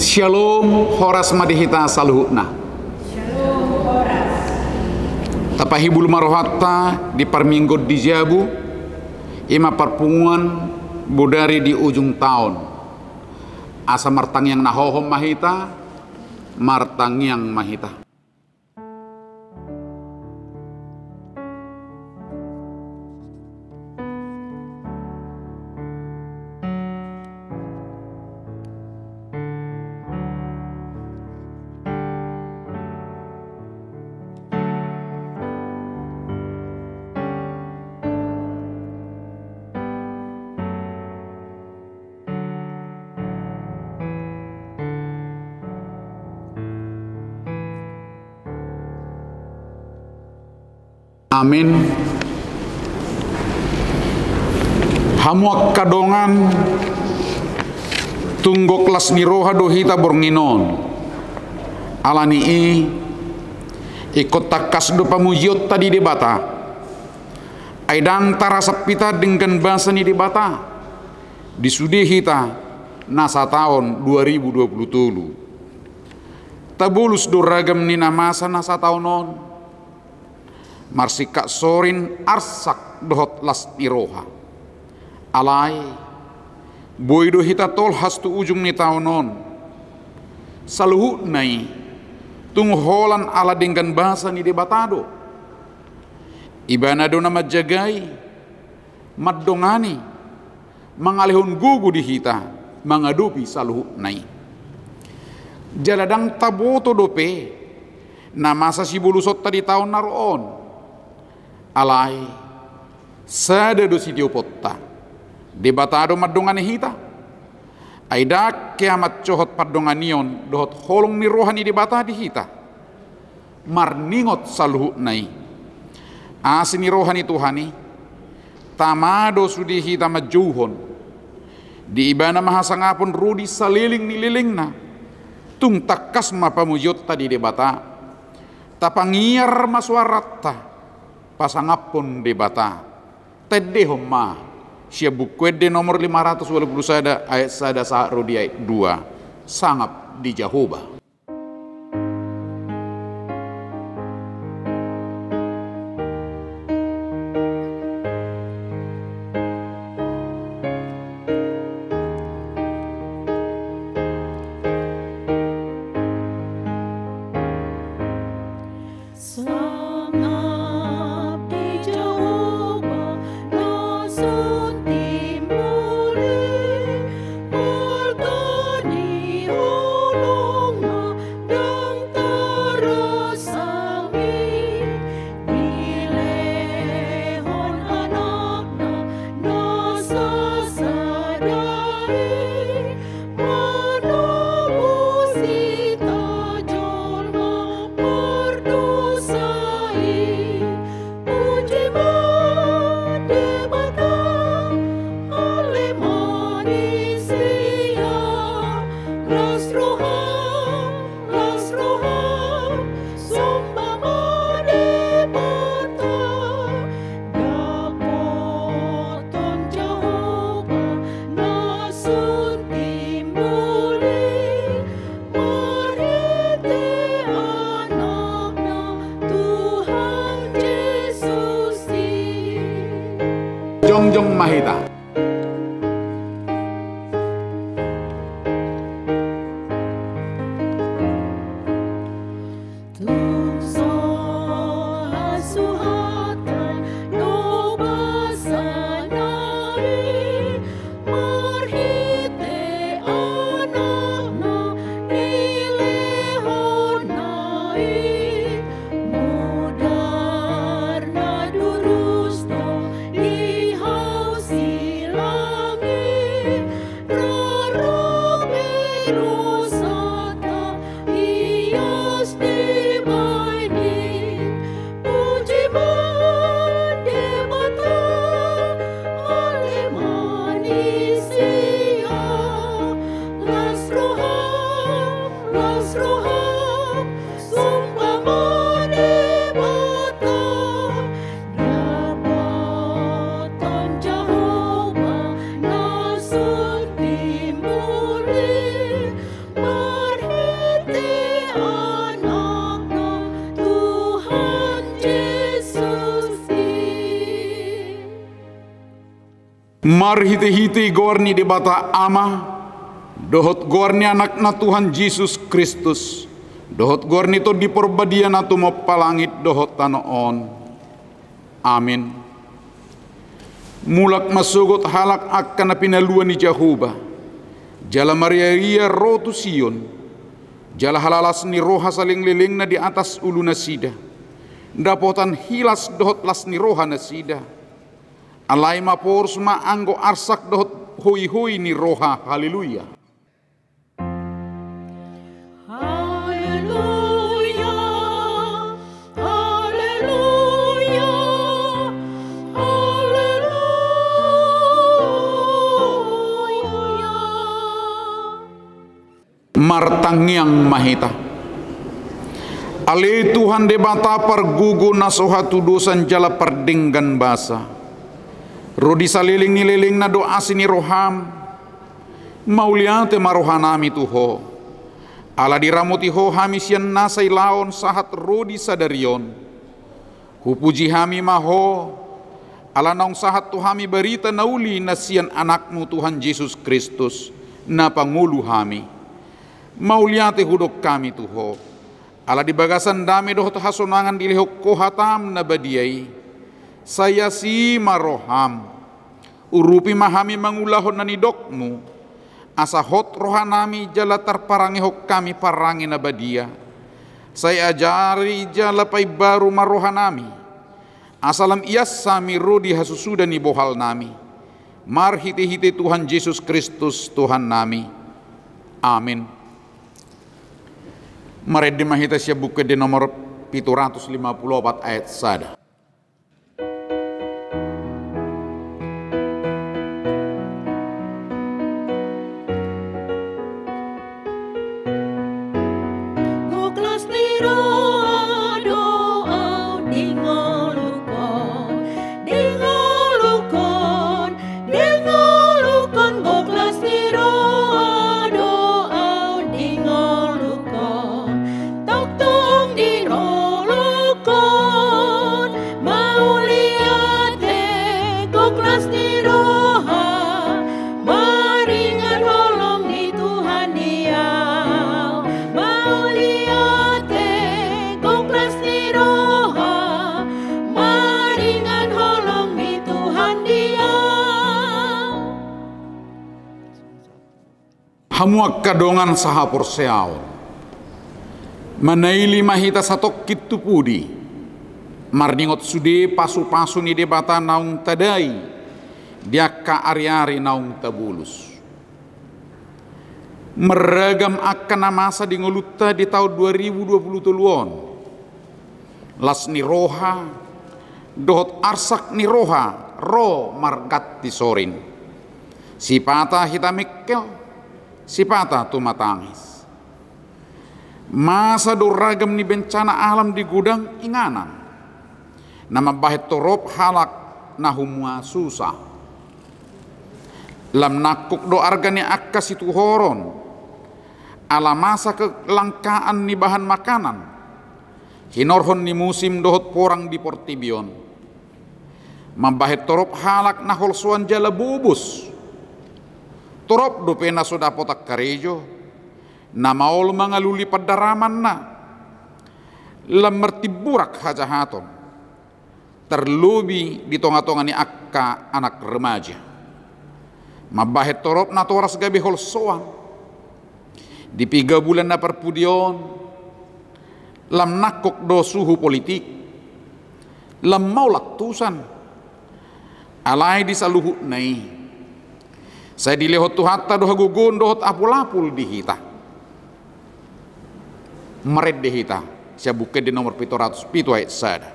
Shalom horas madihita saluhutna. Shalom horas. Tapahibul marohata di parminggo di Jabu, ima perpunguan budari di ujung tahun. Asa martang yang nahohom mahita, martang yang mahita. Amin. Hamuak kadongan tunggo kelas niroha dohita bornginon alani ikut takas do pamujiot tadi di bata aidang tarasapita dengan bahasa ni di bata disudihita nasa tahun 2020 tabulus do ragam ni namasa nasa tahun non marsika sorin arsak dohot las niroha alai boido hita tol hastu ujung ni taonon saluhu nai tung holan ala dengan bahasa ni debatado ibanado nama jagai maddongani mangalihun gugu di hita mangadupi saluhu nai jaladang taboto dope namasa si bulusot tadi tahun naroon alai sada do sitio potta debatado maddongani hita aida kiamat cohot paddonganion dohot holong ni rohani debata di hita marningot saluhu nai asini rohani tuhani tamado sudi hita majuhon di ibana mahasangapun rudi saliling nililingna tung takas mapamujot tadi debata tapangiar maswaratta pasangapun debata tede homma sia bukwede nomor 521 ayat sada sa rodi ayat 2 sangap di Jahoba. Jongjong Mahita. See anaknya Tuhan Yesus. Mari hiti-hiti gorni di bata ama, dohot gorni anakna Tuhan Yesus Kristus, dohot gorni to di perbadian atu mo palangit dohot tanoon. Amin. Mulak masugot halak akan pinaluan ni Jehovah, jala Maria rotu Sion, jala halalas ni roha saling liling na di atas ulu nasida, dapotan hilas dohot las ni roha nasida, alai mapor suma anggo arsak dohot hoi-hoi ni roha. Haleluya. Haleluya, haleluya, haleluya. Martangyang mahita, ale Tuhan debata pergugu nasohatu dosan jala perdinggan basa, rodi saliling nililing na doa sini roham, mauliate marohanami tuho, ala diramuti ho hamisian nasay laon sahat rodi sadarion, hupuji hami maho, ala naung sahat tuhami berita nauli nasian anakmu Tuhan Yesus Kristus, na pangulu hami, mauliate hudok kami tuho, ala di bagasan dami dohot hasonangan dilihok kohatam na badiai, saya si maroham, urupi mahami mangulahon na nidokmu, asa hot rohanami jala tarparangihok kami parangi na badia, saya ajari jala pay baru marohanami, asalam iyas sami rodi hasusuda ni bohal nami, marhiti-hiti Tuhan Yesus Kristus Tuhan nami. Amin. Mari dimahita siya buka di nomor 754 ayat sada. Goklas ni roa doa dingolukon, dingolukon, dingolukon. Goklas ni roa doa dingolukon, toktung dirolukon, mauliate. Goklas ni roha, maringan holong ni Tuhan Diau, mauliate. Goklas ni roha, maringan holong ni Tuhan Diau. Hamuak kadongan sahapor seaon, manaili mahita satok kitu pudi, marningot sude pasu-pasu ni debata naung tadai, dia ka ari-ari naung tabulus. Meragam akan masa di ngoluta di tahun 2020 tuluan, las ni roha, dohot arsak ni roha, ro margat di sorin, sipata hitamikkel, sipata tumatangis. Masa doragam ni bencana alam di gudang inganan, nama bahit torop halak nahumua susah, lam nakuk do argani akkas itu horon, ala masa kelangkaan ni bahan makanan, hinorhon ni musim dohot porang di portibion, mambahit torop halak nahol suan jala bubus, torop do pena sudah potak karejo, na maol mangaluli padaraman na, lam mertiburak hajahaton, terlubi di tonga-tonga ni akka anak remaja, mabahit torop na toras gabi hol soan, di 3 bulan na perpudion, lam nakok do suhu politik, lam mau laktusan, alai di saluhut nai, saya dilehot tuhatta do hagugun dohot apul-apul di hita, mered di hita, saya buka di nomor 707 ayat sada.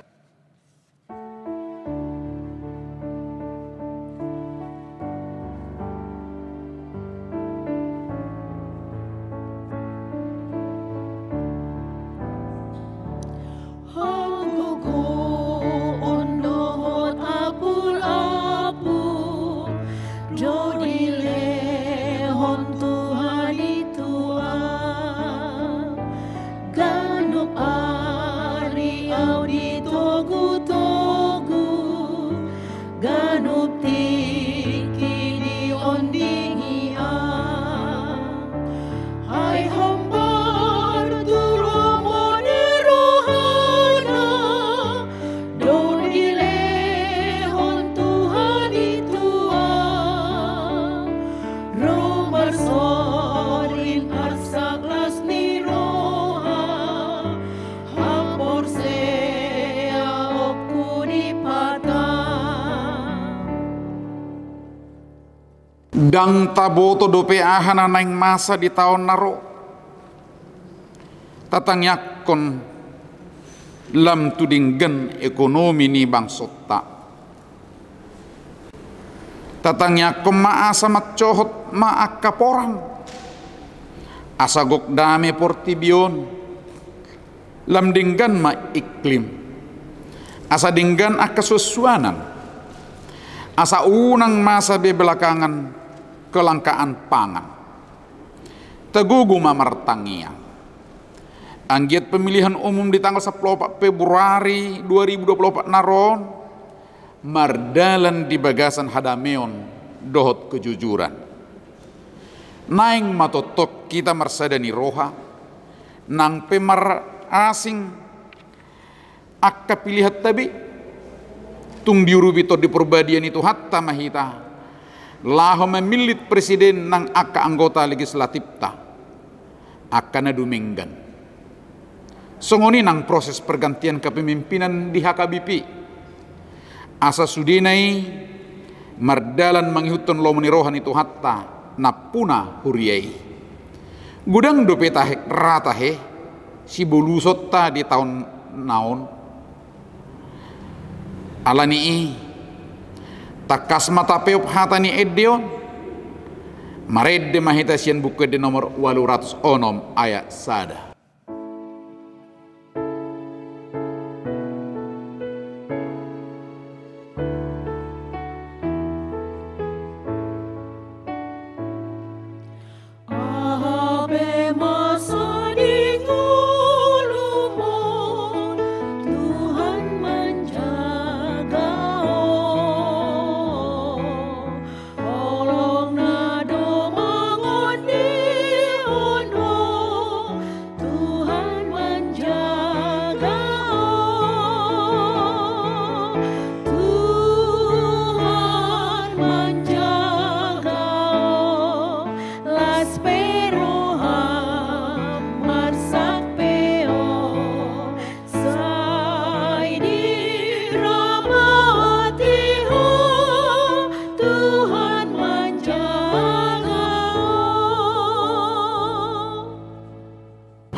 Gudang taboto dope ahana naing masa di tahun naro. Tatangyakon lam tudinggen ekonomi ni bangsota. Tatangyakon maasa matcohot maakaporan. Asagok dame portibion. Lam dinggan ma iklim. Asa dinggan akasusuanan. Asa unang masa bebelakangan kelangkaan pangan. Tegugu mamartangiang. Anggiat pemilihan umum di tanggal 14 Februari 2024 naron. Mardalan di bagasan hadameon dohot kejujuran. Naing matotok kita marsadani roha. Nang pemar asing akka pilihat tabi. Tung diurubi to di perbadian itu hatta mahita. Laho memilit presiden nang akka anggota legislatif ta. Akka na duminggan. Songoni nang proses pergantian kepemimpinan di HKBP. Asa sudinai mardalan mangihutun lomoni rohan itu hatta napuna huriyai. Gudang dopetahek ratahe si bolusotta di tahun naon. Alani takas mata peop hatani edeon. Maredde mahita sian buku di nomor 806 ayat sada.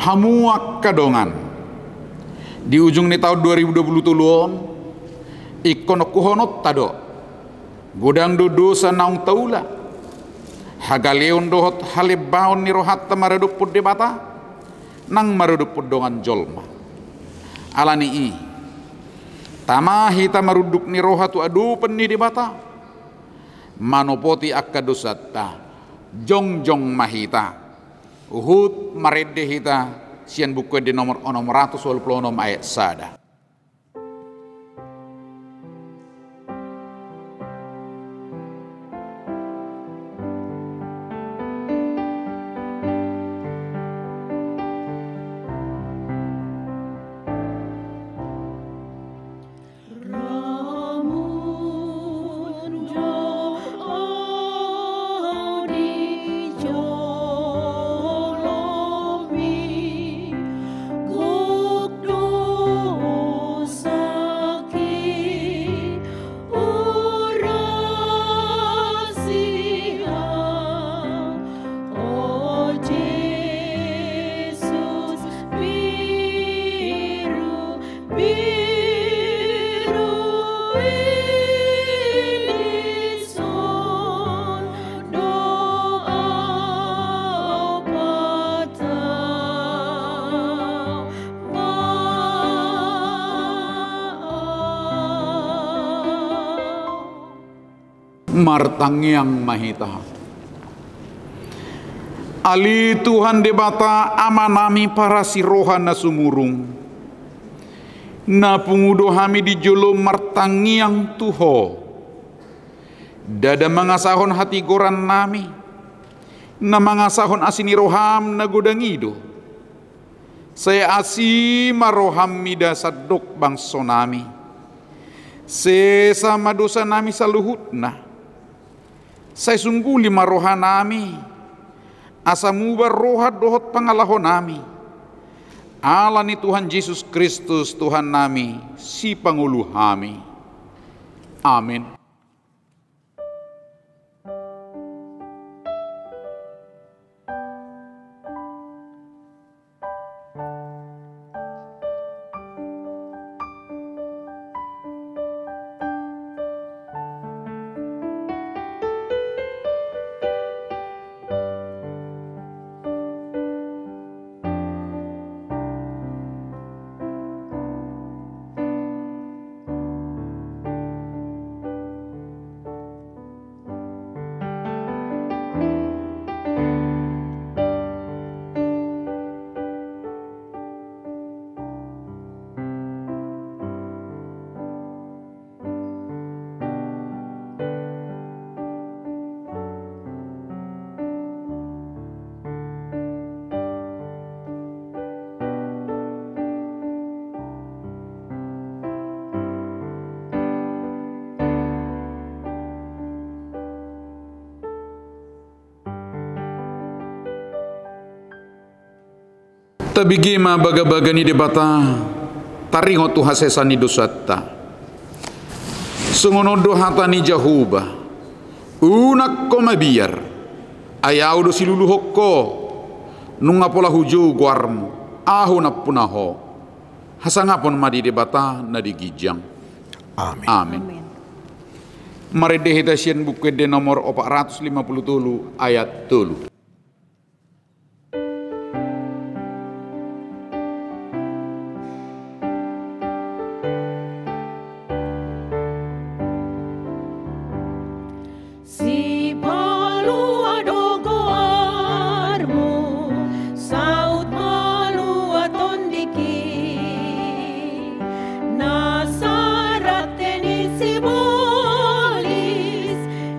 Hamuak kadongan di ujung ni tahun 2020 tulon ikon kuhonot tado gudang do dosa naung taula hagaleon dohot halebaon ni rohat maredup pud debata nang maredup pud dongan jolma alani tamahi tamaruduk ni rohatu adupen ni debata manopoti akka dosata jongjong mahita Uhud maredde hita sian buku di nomor 626 ayat sada. Martangiang mahita ali Tuhan debata amanami para sirohan na sumurung na pungudo hami di jolo martangiang tuho dada mangasahon hati goran nami na mangasahon asini roham na gudangido saya asi maroham mida sadok bangso nami sesama dosa nami saluhut na saya sungguh lima roha nami asamubar roha dohot pangalahon nami ala ni Tuhan Yesus Kristus Tuhan nami si pangulu kami. Amin. Tabigima baga-bagani debata taringo tu hasesani dosatta sungonodo hatani jahuba unak ko mabiyar ayaw do siluluhok ko nung apola huju guarmu ahu na punaho hasangapon madi debata na digijang. Amin. Amin. Mari dehitasian buku de nomor 457 ayat 3. Si palu adogoarmu saut malu atondiki nasarat teni sibolis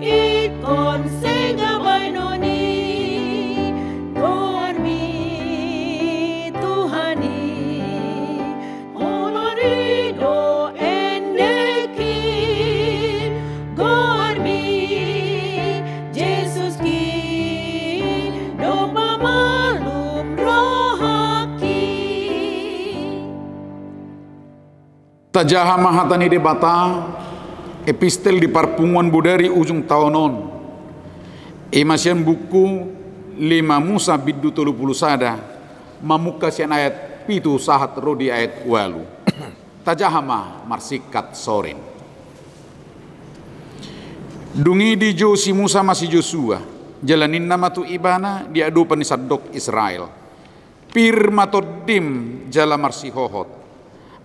ikon sega bainoni dormi Tuhani honorido endeki gormi Jesus ki do pamalum rohaki. Tajaha mahatani debata epistel di parpunguan budari ujung tahunon emasian buku 5 Musa biddu 30 sada mamuka sian ayat pitu sahat rodi ayat walu tajaha marsikat sorin dungi di jo si Musa masih Joshua jalanin nama tu ibana diadu penisadok Israel pir matodim jala marsihohot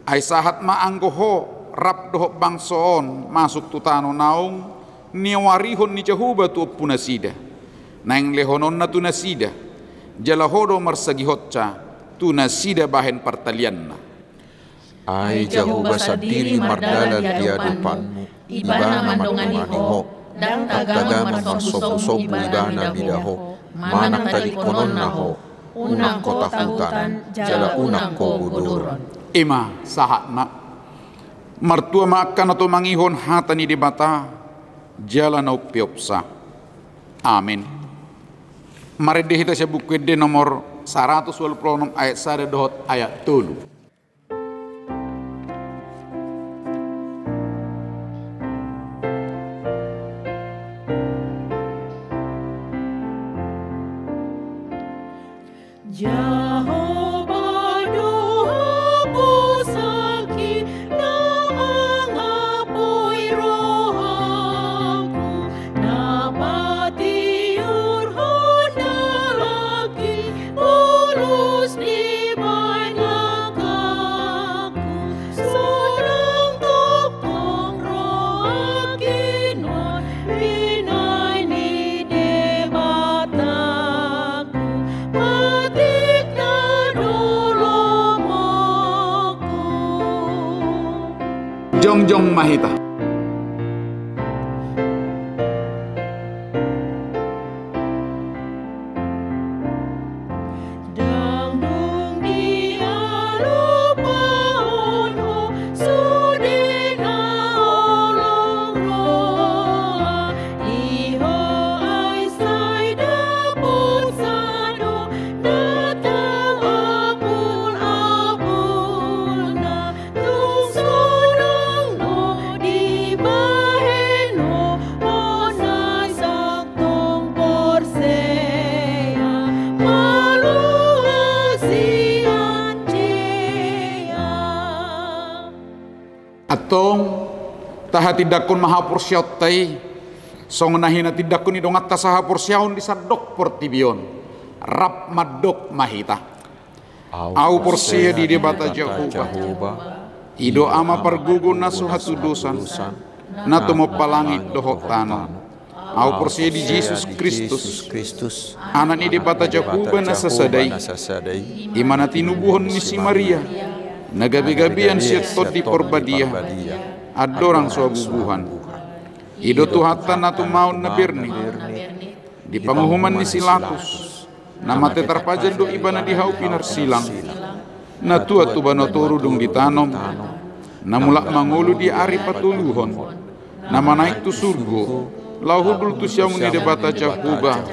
ay sahat maanggoho rap dohok bangsoon masuk tutano naung niawarihon ni Jahuba tu punasida naing lehonon na tunasida jala hodo marsagihotca tunasida bahen partalianna ay Jahuba sadiri mardala dia depanmu ibana mandonganiho dan tagang marsobu-sobu ibana bidaho manak tadi konon naho unang kota hutan jala unang ko buduron ima sahat martua makan atau mangihon hatani debata jala nau piopsa. Amin. Mari dihita sa buku de nomor 126 ayat 1 ayat 3. Jehovah Dohamu saki nangapoi rohaku napatiur honalaki ulus di banyakaku surang tokong rohakinon binay ni debataku matik na dulumoku. Jongjong mahita. Dangdung dia lupaon ho sudena olong roa iho ay say dapot sado datang apul-apul na tung sunang no di baheno onay saktong porseya maluhasian jeya. Atong taha tidakun maha porsyot tay song nahina tidakun idong atta saha porsyaon di sadok portibion rap madok mahita au porsya di debata Jahuba ido ama pergugun nasu hatu dosan nato mo palangit dohok tano au porsya di Yesus Kristus anak ni debata Jahuba nasasadai imana tinubuhon ni si Maria nagabi-gabian siya tot di porbadia adorang suabubuhan ido tuhatan natu maun na birni di panguhuman ni Silatus nama tetarpajan do ibana di hau pinar silang na tua tu banotoru dung ditanom na mulak mangulu di ari patuluhon nama naik tu surgo lauhudul tu siyamun ni debata Jahuba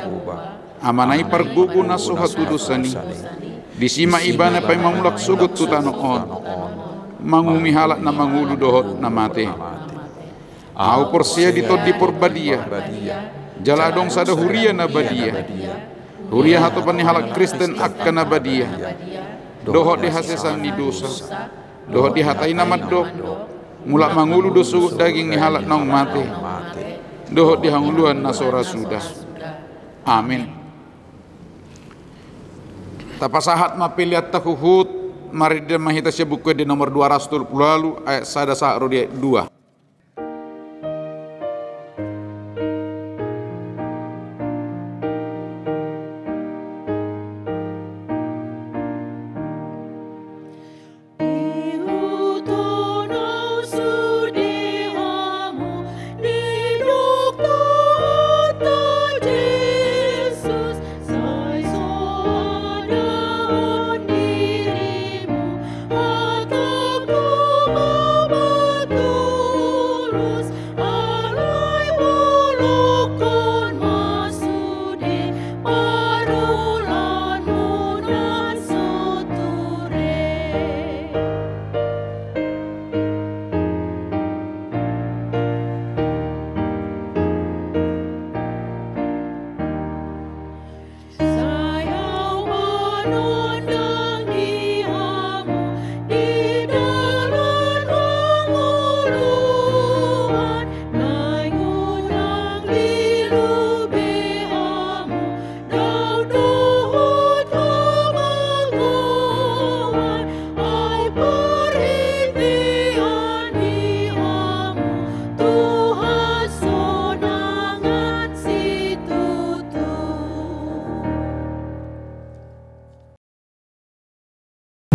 amanai pargugu nasuhatu dosani Disima ibana pai mamulak sugut tu tano on. Mangumi halak na mangulu dohot na mate. Au porsia ditod di porbadia. Jala dong sada huria na badia. Huria hatu pani halak Kristen akka na badia. Dohot di hasesan ni dosa. Dohot di hatai na madok. Mulak mangulu dosu daging ni halak nong mate. Dohot di hanguluan na sora sudah. Amin. Tapasahat mapiliat tahuhut mari dia mahita siya buku di nomor 230 lalu ayat sada sa'ro dia 2.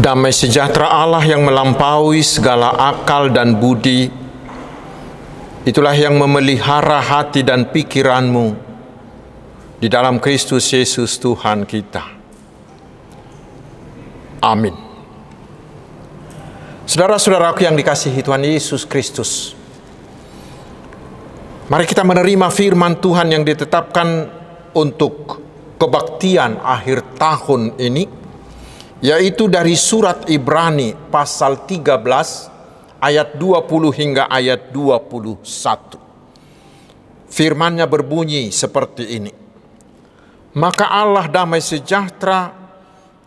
Damai sejahtera Allah yang melampaui segala akal dan budi, itulah yang memelihara hati dan pikiranmu di dalam Kristus Yesus Tuhan kita. Amin. Saudara-saudaraku yang dikasihi Tuhan Yesus Kristus, mari kita menerima firman Tuhan yang ditetapkan untuk kebaktian akhir tahun ini, yaitu dari surat Ibrani pasal 13 ayat 20 hingga ayat 21. Firman-Nya berbunyi seperti ini. Maka Allah damai sejahtera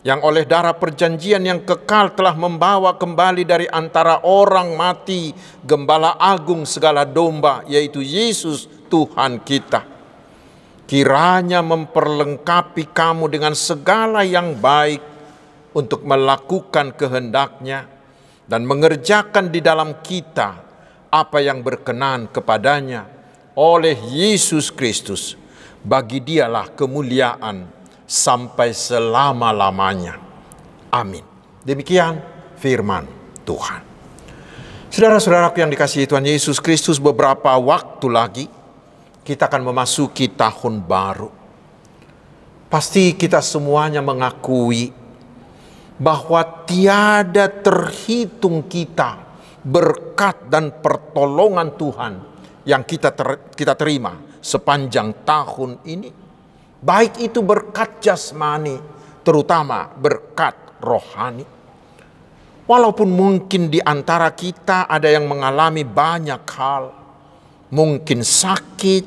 yang oleh darah perjanjian yang kekal telah membawa kembali dari antara orang mati Gembala Agung segala domba, yaitu Yesus Tuhan kita. Kiranya memperlengkapi kamu dengan segala yang baik untuk melakukan kehendak-Nya dan mengerjakan di dalam kita apa yang berkenan kepadanya oleh Yesus Kristus. Bagi Dialah kemuliaan sampai selama-lamanya. Amin. Demikian firman Tuhan. Saudara-saudaraku yang dikasihi Tuhan Yesus Kristus, beberapa waktu lagi kita akan memasuki tahun baru. Pasti kita semuanya mengakui bahwa tiada terhitung kita berkat dan pertolongan Tuhan yang kita terima sepanjang tahun ini. Baik itu berkat jasmani, terutama berkat rohani. Walaupun mungkin di antara kita ada yang mengalami banyak hal, mungkin sakit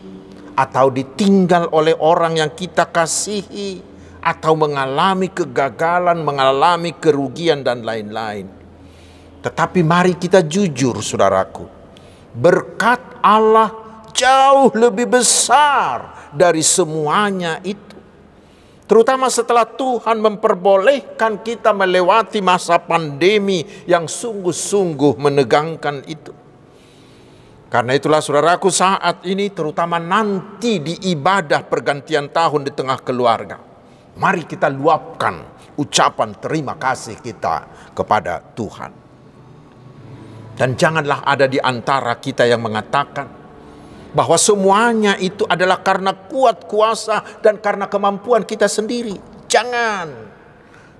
atau ditinggal oleh orang yang kita kasihi, atau mengalami kegagalan, mengalami kerugian dan lain-lain. Tetapi mari kita jujur, saudaraku, berkat Allah jauh lebih besar dari semuanya itu. Terutama setelah Tuhan memperbolehkan kita melewati masa pandemi yang sungguh-sungguh menegangkan itu. Karena itulah saudaraku, saat ini terutama nanti di ibadah pergantian tahun di tengah keluarga, mari kita luapkan ucapan terima kasih kita kepada Tuhan. Dan janganlah ada di antara kita yang mengatakan bahwa semuanya itu adalah karena kuat kuasa dan karena kemampuan kita sendiri. Jangan.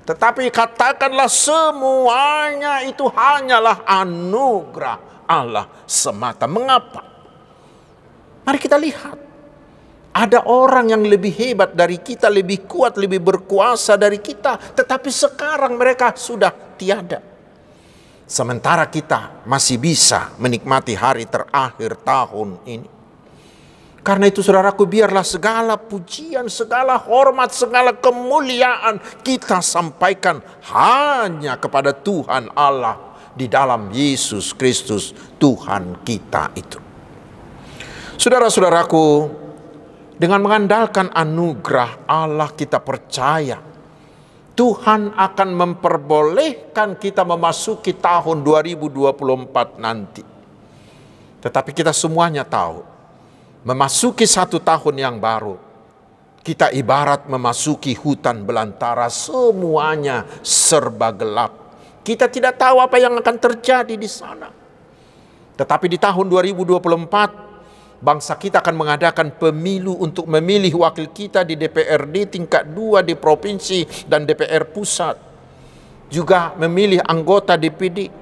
Tetapi katakanlah semuanya itu hanyalah anugerah Allah semata. Mengapa? Mari kita lihat. Ada orang yang lebih hebat dari kita, lebih kuat, lebih berkuasa dari kita, tetapi sekarang mereka sudah tiada. Sementara kita masih bisa menikmati hari terakhir tahun ini. Karena itu saudaraku, biarlah segala pujian, segala hormat, segala kemuliaan kita sampaikan hanya kepada Tuhan Allah di dalam Yesus Kristus Tuhan kita itu. Saudara-saudaraku, dengan mengandalkan anugerah Allah kita percaya Tuhan akan memperbolehkan kita memasuki tahun 2024 nanti. Tetapi kita semuanya tahu, memasuki satu tahun yang baru, kita ibarat memasuki hutan belantara, semuanya serba gelap. Kita tidak tahu apa yang akan terjadi di sana. Tetapi di tahun 2024, bangsa kita akan mengadakan pemilu untuk memilih wakil kita di DPRD tingkat 2 di provinsi dan DPR pusat. Juga memilih anggota DPD.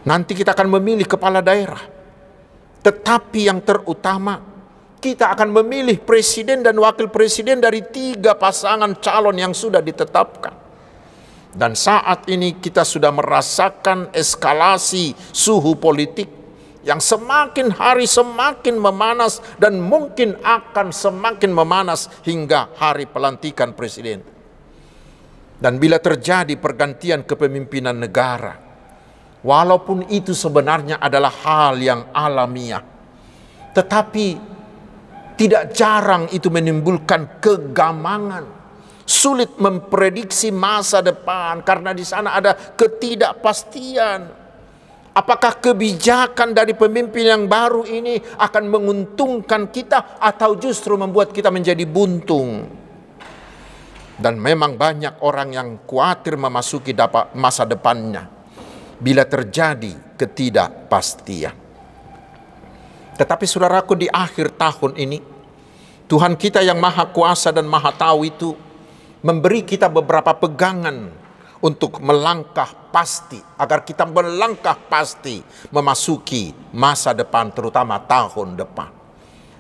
Nanti kita akan memilih kepala daerah. Tetapi yang terutama, kita akan memilih presiden dan wakil presiden dari 3 pasangan calon yang sudah ditetapkan. Dan saat ini kita sudah merasakan eskalasi suhu politik yang semakin hari semakin memanas dan mungkin akan semakin memanas hingga hari pelantikan presiden. Dan bila terjadi pergantian kepemimpinan negara, walaupun itu sebenarnya adalah hal yang alamiah, tetapi tidak jarang itu menimbulkan kegamangan, sulit memprediksi masa depan karena di sana ada ketidakpastian. Apakah kebijakan dari pemimpin yang baru ini akan menguntungkan kita atau justru membuat kita menjadi buntung? Dan memang banyak orang yang khawatir memasuki masa depannya bila terjadi ketidakpastian. Tetapi saudaraku, di akhir tahun ini Tuhan kita yang maha kuasa dan maha tahu itu memberi kita beberapa pegangan untuk melangkah pasti, agar kita melangkah pasti memasuki masa depan, terutama tahun depan.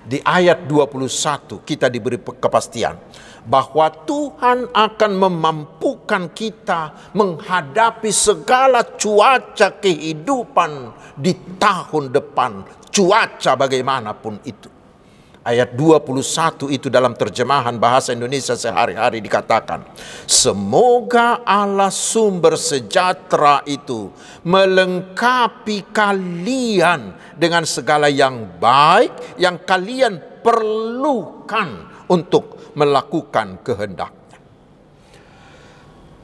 Di ayat 21 kita diberi kepastian bahwa Tuhan akan memampukan kita menghadapi segala cuaca kehidupan di tahun depan, cuaca bagaimanapun itu. Ayat 21 itu dalam terjemahan bahasa Indonesia sehari-hari dikatakan, semoga Allah sumber sejahtera itu melengkapi kalian dengan segala yang baik yang kalian perlukan untuk melakukan kehendaknya.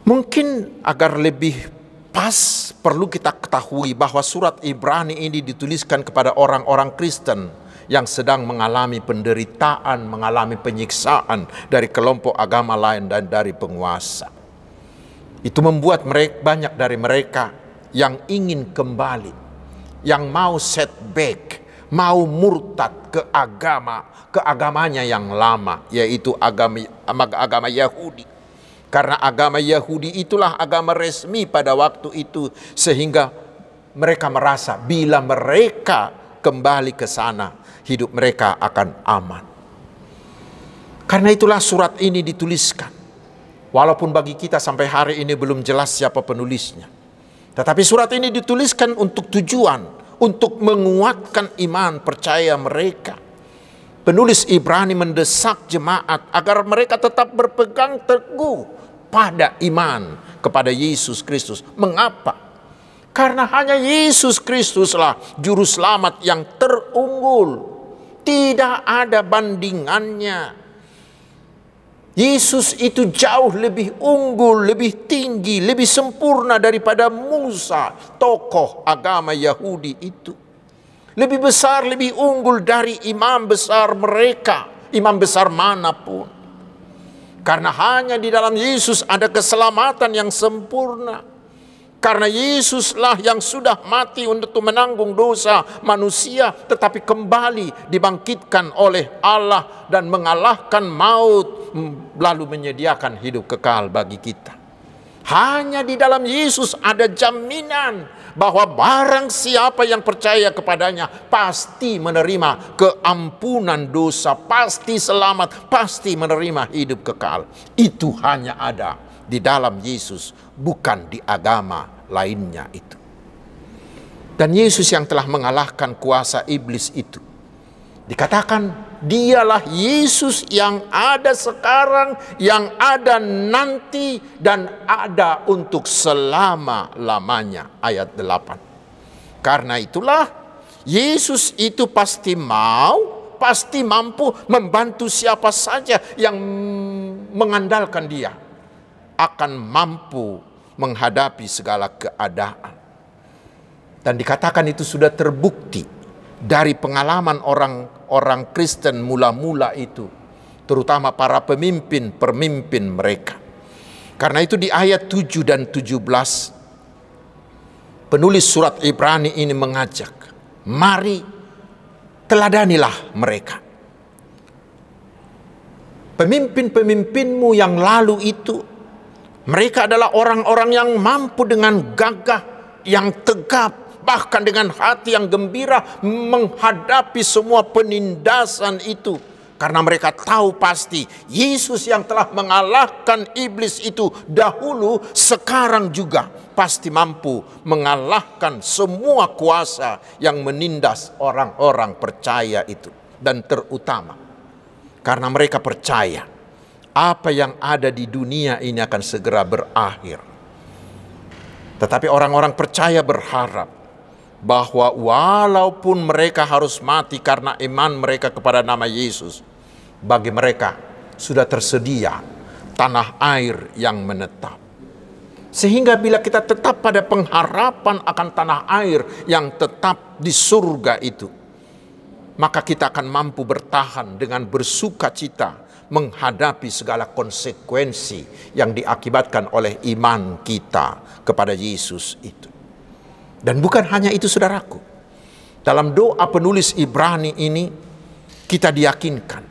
Mungkin agar lebih pas perlu kita ketahui bahwa surat Ibrani ini dituliskan kepada orang-orang Kristen yang sedang mengalami penderitaan, mengalami penyiksaan dari kelompok agama lain dan dari penguasa. Itu membuat banyak dari mereka yang ingin kembali, yang mau setback, mau murtad ke agamanya yang lama, yaitu agama Yahudi. Karena agama Yahudi itulah agama resmi pada waktu itu, sehingga mereka merasa bila mereka kembali ke sana, hidup mereka akan aman. Karena itulah surat ini dituliskan. Walaupun bagi kita sampai hari ini belum jelas siapa penulisnya. Tetapi surat ini dituliskan untuk tujuan, untuk menguatkan iman percaya mereka. Penulis Ibrani mendesak jemaat agar mereka tetap berpegang teguh pada iman kepada Yesus Kristus. Mengapa? Karena hanya Yesus Kristuslah juru selamat yang terunggul. Tidak ada bandingannya. Yesus itu jauh lebih unggul, lebih tinggi, lebih sempurna daripada Musa, tokoh agama Yahudi itu. Lebih besar, lebih unggul dari imam besar mereka, imam besar manapun. Karena hanya di dalam Yesus ada keselamatan yang sempurna. Karena Yesuslah yang sudah mati untuk menanggung dosa manusia, tetapi kembali dibangkitkan oleh Allah dan mengalahkan maut, lalu menyediakan hidup kekal bagi kita. Hanya di dalam Yesus ada jaminan bahwa barang siapa yang percaya kepadanya pasti menerima keampunan dosa, pasti selamat, pasti menerima hidup kekal. Itu hanya ada di dalam Yesus, bukan di agama lainnya itu. Dan Yesus yang telah mengalahkan kuasa iblis itu, dikatakan dialah Yesus yang ada sekarang, yang ada nanti, dan ada untuk selama-lamanya. Ayat 8. Karena itulah Yesus itu pasti mampu membantu siapa saja yang mengandalkan Dia, akan mampu menghadapi segala keadaan. Dan dikatakan itu sudah terbukti dari pengalaman orang Kristen mula-mula itu, terutama para pemimpin mereka. Karena itu di ayat 7 dan 17, penulis surat Ibrani ini mengajak, mari teladanilah mereka. Pemimpin-pemimpinmu yang lalu itu, mereka adalah orang-orang yang mampu dengan gagah, yang tegap, bahkan dengan hati yang gembira menghadapi semua penindasan itu. Karena mereka tahu pasti Yesus yang telah mengalahkan iblis itu dahulu, sekarang juga pasti mampu mengalahkan semua kuasa yang menindas orang-orang percaya itu. Dan terutama karena mereka percaya apa yang ada di dunia ini akan segera berakhir. Tetapi orang-orang percaya berharap bahwa walaupun mereka harus mati karena iman mereka kepada nama Yesus, bagi mereka sudah tersedia tanah air yang menetap. Sehingga bila kita tetap pada pengharapan akan tanah air yang tetap di surga itu, maka kita akan mampu bertahan dengan bersuka cita menghadapi segala konsekuensi yang diakibatkan oleh iman kita kepada Yesus itu. Dan bukan hanya itu, saudaraku. Dalam doa penulis Ibrani ini, kita diyakinkan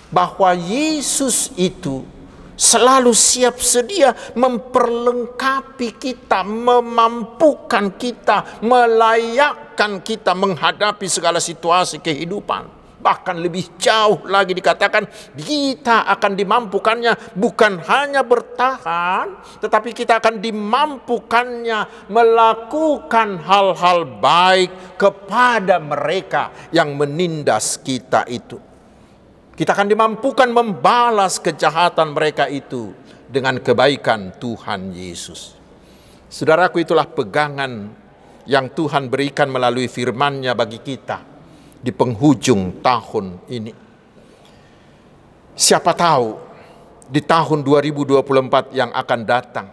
bahwa Yesus itu selalu siap sedia memperlengkapi kita, memampukan kita, melayakkan kita menghadapi segala situasi kehidupan. Bahkan lebih jauh lagi dikatakan kita akan dimampukannya bukan hanya bertahan, tetapi kita akan dimampukannya melakukan hal-hal baik kepada mereka yang menindas kita itu. Kita akan dimampukan membalas kejahatan mereka itu dengan kebaikan Tuhan Yesus. Saudaraku, itulah pegangan yang Tuhan berikan melalui firman-Nya bagi kita di penghujung tahun ini. Siapa tahu di tahun 2024 yang akan datang,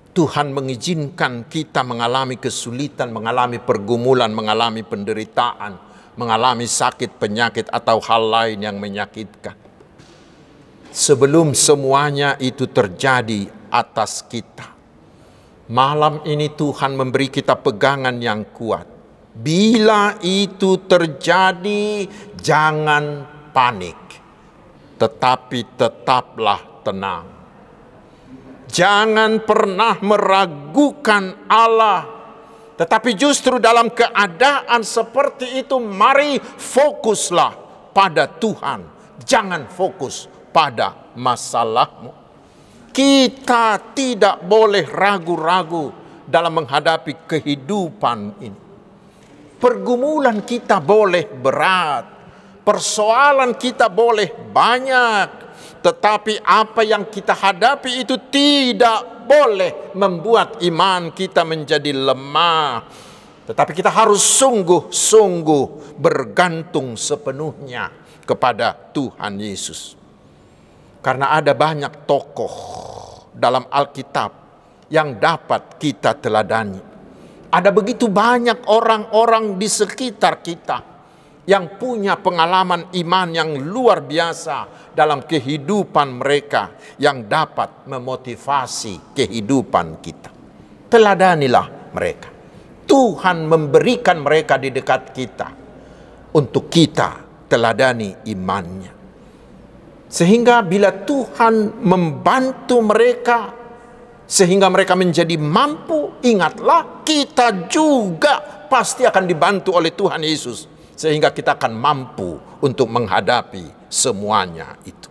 Tuhan mengizinkan kita mengalami kesulitan, mengalami pergumulan, mengalami penderitaan, mengalami sakit, penyakit, atau hal lain yang menyakitkan. Sebelum semuanya itu terjadi atas kita, malam ini Tuhan memberi kita pegangan yang kuat. Bila itu terjadi, jangan panik, tetapi tetaplah tenang. Jangan pernah meragukan Allah, tetapi justru dalam keadaan seperti itu, mari fokuslah pada Tuhan. Jangan fokus pada masalahmu. Kita tidak boleh ragu-ragu dalam menghadapi kehidupan ini. Pergumulan kita boleh berat, persoalan kita boleh banyak, tetapi apa yang kita hadapi itu tidak boleh membuat iman kita menjadi lemah. Tetapi kita harus sungguh-sungguh bergantung sepenuhnya kepada Tuhan Yesus. Karena ada banyak tokoh dalam Alkitab yang dapat kita teladani. Ada begitu banyak orang-orang di sekitar kita yang punya pengalaman iman yang luar biasa dalam kehidupan mereka, yang dapat memotivasi kehidupan kita. Teladanilah mereka. Tuhan memberikan mereka di dekat kita untuk kita teladani imannya. Sehingga bila Tuhan membantu mereka, sehingga mereka menjadi mampu, ingatlah kita juga pasti akan dibantu oleh Tuhan Yesus, sehingga kita akan mampu untuk menghadapi semuanya itu.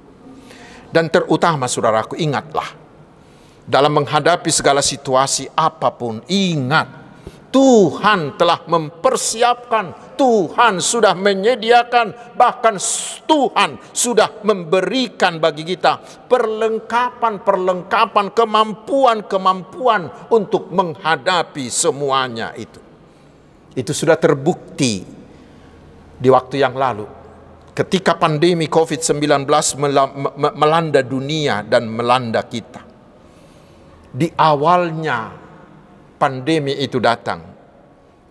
Dan terutama saudaraku, ingatlah, dalam menghadapi segala situasi apapun, ingat Tuhan telah mempersiapkan, Tuhan sudah menyediakan, bahkan Tuhan sudah memberikan bagi kita perlengkapan, kemampuan untuk menghadapi semuanya itu. Itu sudah terbukti di waktu yang lalu, ketika pandemi COVID-19 melanda dunia dan melanda kita. Di awalnya pandemi itu datang,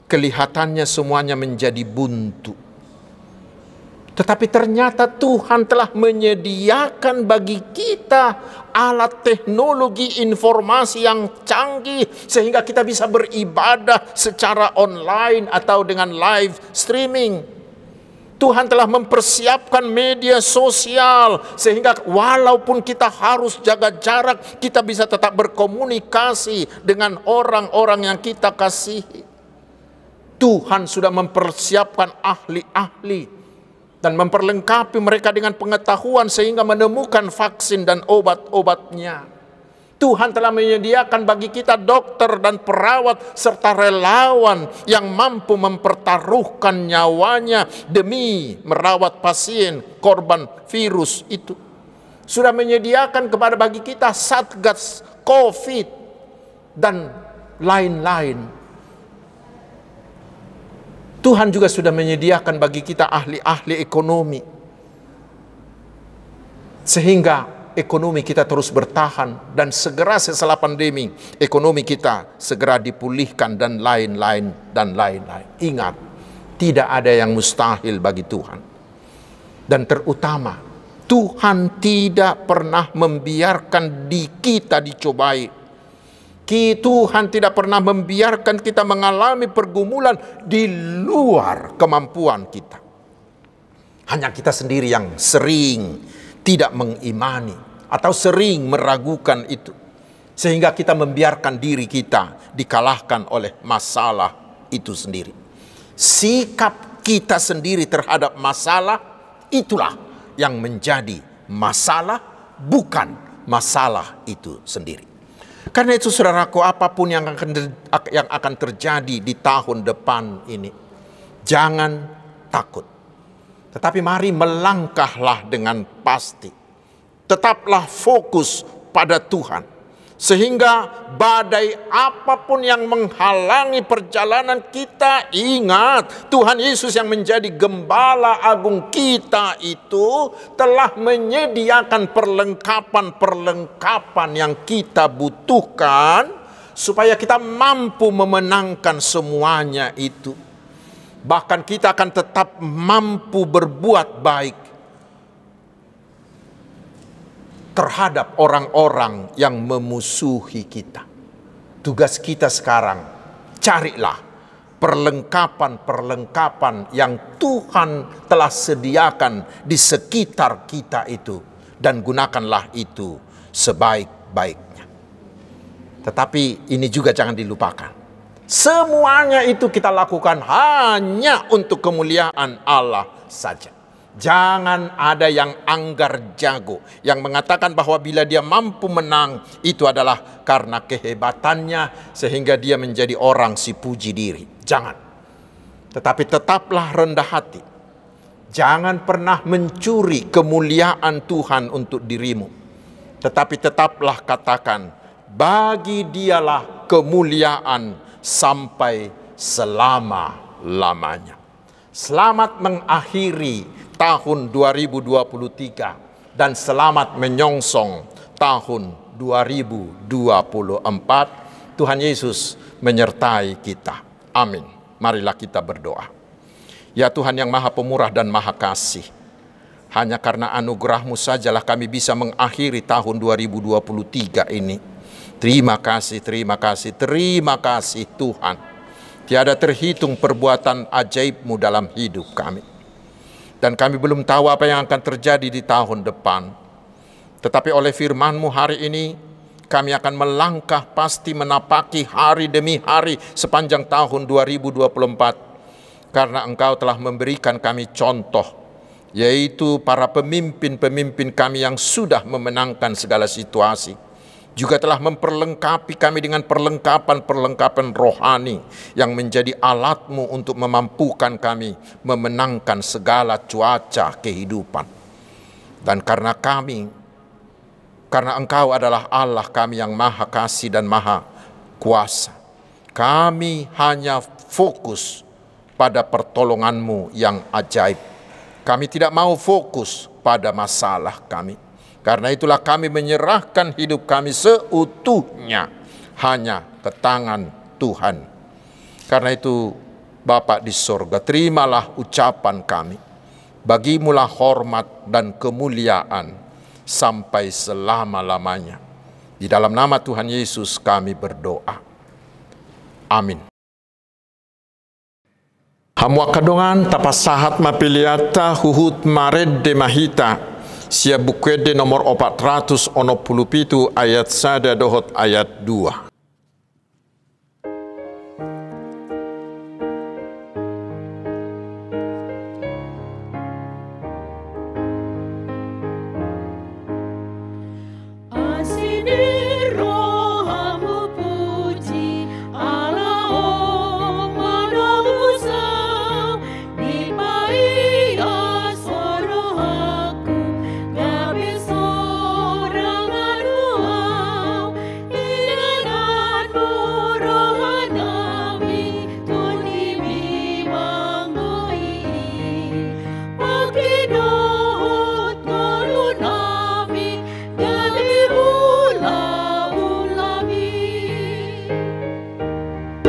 kelihatannya semuanya menjadi buntu. Tetapi ternyata Tuhan telah menyediakan bagi kita alat teknologi informasi yang canggih, sehingga kita bisa beribadah secara online atau dengan live streaming. Tuhan telah mempersiapkan media sosial, sehingga walaupun kita harus jaga jarak, kita bisa tetap berkomunikasi dengan orang-orang yang kita kasihi. Tuhan sudah mempersiapkan ahli-ahli dan memperlengkapi mereka dengan pengetahuan sehingga menemukan vaksin dan obat-obatnya. Tuhan telah menyediakan bagi kita dokter dan perawat serta relawan yang mampu mempertaruhkan nyawanya demi merawat pasien korban virus itu. Sudah menyediakan kepada bagi kita Satgas COVID dan lain-lain. Tuhan juga sudah menyediakan bagi kita ahli-ahli ekonomi, sehingga ekonomi kita terus bertahan, dan segera setelah pandemi ekonomi kita segera dipulihkan dan lain-lain dan lain-lain. Ingat, tidak ada yang mustahil bagi Tuhan. Dan terutama, Tuhan tidak pernah membiarkan kita dicobai. Tuhan tidak pernah membiarkan kita mengalami pergumulan di luar kemampuan kita. Hanya kita sendiri yang sering tidak mengimani atau sering meragukan itu, sehingga kita membiarkan diri kita dikalahkan oleh masalah itu sendiri. Sikap kita sendiri terhadap masalah itulah yang menjadi masalah, bukan masalah itu sendiri. Karena itu saudaraku, apapun yang akan terjadi di tahun depan ini, jangan takut. Tetapi mari melangkahlah dengan pasti. Tetaplah fokus pada Tuhan. Sehingga badai apapun yang menghalangi perjalanan kita, ingat Tuhan Yesus yang menjadi gembala agung kita itu telah menyediakan perlengkapan yang kita butuhkan supaya kita mampu memenangkan semuanya itu. Bahkan kita akan tetap mampu berbuat baik terhadap orang-orang yang memusuhi kita. Tugas kita sekarang, carilah perlengkapan yang Tuhan telah sediakan di sekitar kita itu, dan gunakanlah itu sebaik-baiknya. Tetapi ini juga jangan dilupakan. Semuanya itu kita lakukan hanya untuk kemuliaan Allah saja. Jangan ada yang anggar jago, yang mengatakan bahwa bila dia mampu menang, itu adalah karena kehebatannya, sehingga dia menjadi orang si puji diri. Jangan. Tetapi tetaplah rendah hati. Jangan pernah mencuri kemuliaan Tuhan untuk dirimu. Tetapi tetaplah katakan, bagi dialah kemuliaan sampai selama-lamanya. Selamat mengakhiri tahun 2023 dan selamat menyongsong tahun 2024. Tuhan Yesus menyertai kita. Amin. Marilah kita berdoa. Ya Tuhan yang Maha Pemurah dan Maha Kasih, hanya karena anugerah-Mu sajalah kami bisa mengakhiri tahun 2023 ini. Terima kasih Tuhan. Tiada terhitung perbuatan ajaib-Mu dalam hidup kami. Dan kami belum tahu apa yang akan terjadi di tahun depan. Tetapi oleh firman-Mu hari ini, kami akan melangkah pasti menapaki hari demi hari sepanjang tahun 2024. Karena Engkau telah memberikan kami contoh, yaitu para pemimpin-pemimpin kami yang sudah memenangkan segala situasi. Juga telah memperlengkapi kami dengan perlengkapan rohani yang menjadi alat-Mu untuk memampukan kami memenangkan segala cuaca kehidupan. Dan karena Engkau adalah Allah kami yang maha kasih dan maha kuasa, kami hanya fokus pada pertolongan-Mu yang ajaib. Kami tidak mau fokus pada masalah kami. Karena itulah kami menyerahkan hidup kami seutuhnya hanya ke tangan Tuhan. Karena itu Bapa di sorga, terimalah ucapan kami. Bagimulah hormat dan kemuliaan sampai selama-lamanya. Di dalam nama Tuhan Yesus kami berdoa. Amin. Hamwa kadongan tapasahat mapiliata huhut mared de mahita. Sia bukwede nomor 417 ayat 1 dohot ayat 2.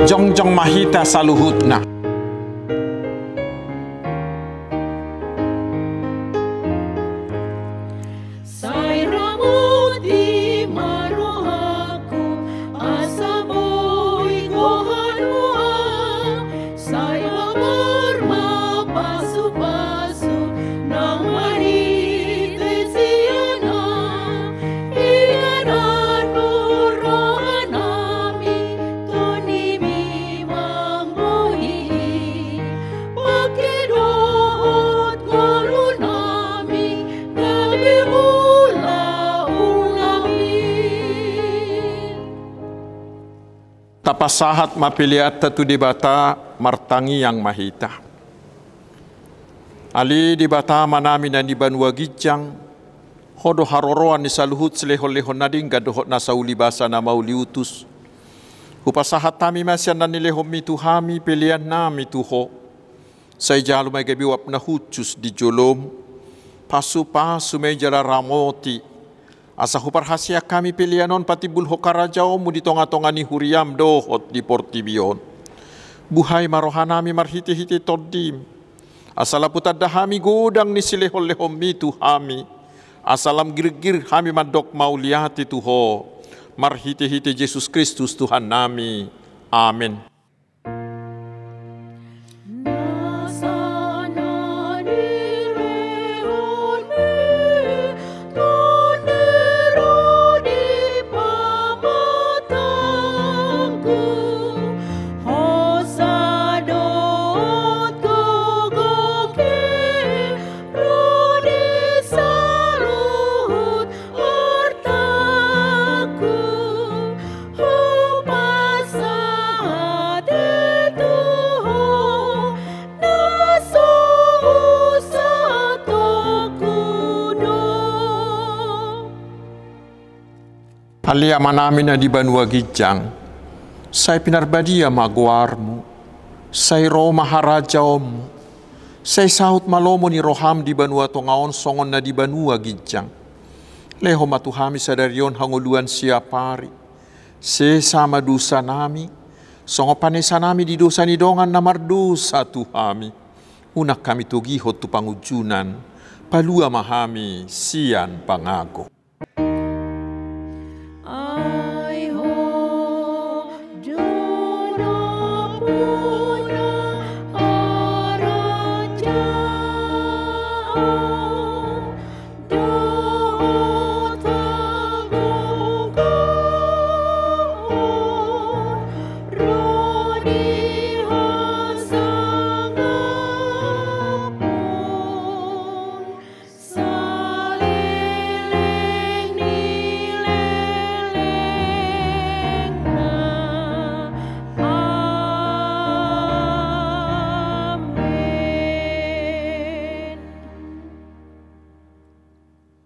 Jongjong mahita saluhutna. Tapasahat mapiliata tu dibata martangi yang mahita. Ali dibata manami na di Banua Gijang, hodo haroroan ni saluhut selehon-lehon nading gadohot na sauli basa na mauliutus. Hupasahat tami masyan na nilehom mituhami pilihan nami tuho. Say jalo may gabiwap na hutus di jolom, pasu-pasu may jala ramoti. Asa huparhasia kami pilihanon pati bulho karajao mu di tonga-tonga ni huriam dohot di portibion. Buhay marohanami marhiti-hiti todim. Asala putad dahami godang ni silehol-lehom mitu hami. Asalam gir-gir hami madok mauliati tuho. Marhiti-hiti Yesus Kristus Tuhan nami. Amin. Alia manami na di Banua Gijang, say pinarbadia maguarmu, say Roma harajaomu, say sahut malomo ni roham di Banua Tongaon songon na di Banua Gijang. Leho matuhami sadarion hanguluan siapari, se sama dosa nami, songo panesa nami di dosa ni dongan na mardosa tuhami. Unak kami tugihot tu pangujunan, palua mahami sian pangago.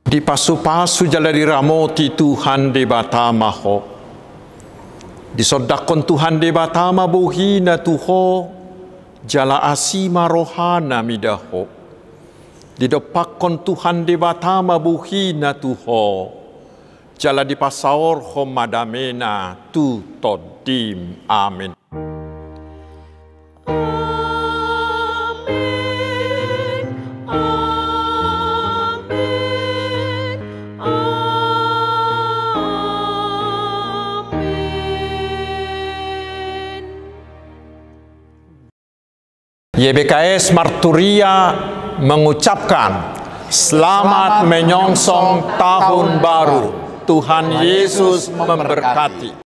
Di pasu-pasu jala diramoti Tuhan de batama ho. Disodakon Tuhan de batama buhina tuho. Jala asima rohana midaho. Didopakon Tuhan de batama buhina tuho. Jala dipasaor ho madamena tu todim. Amin. YBKS Marturia mengucapkan selamat menyongsong tahun baru. Tuhan Yesus memberkati.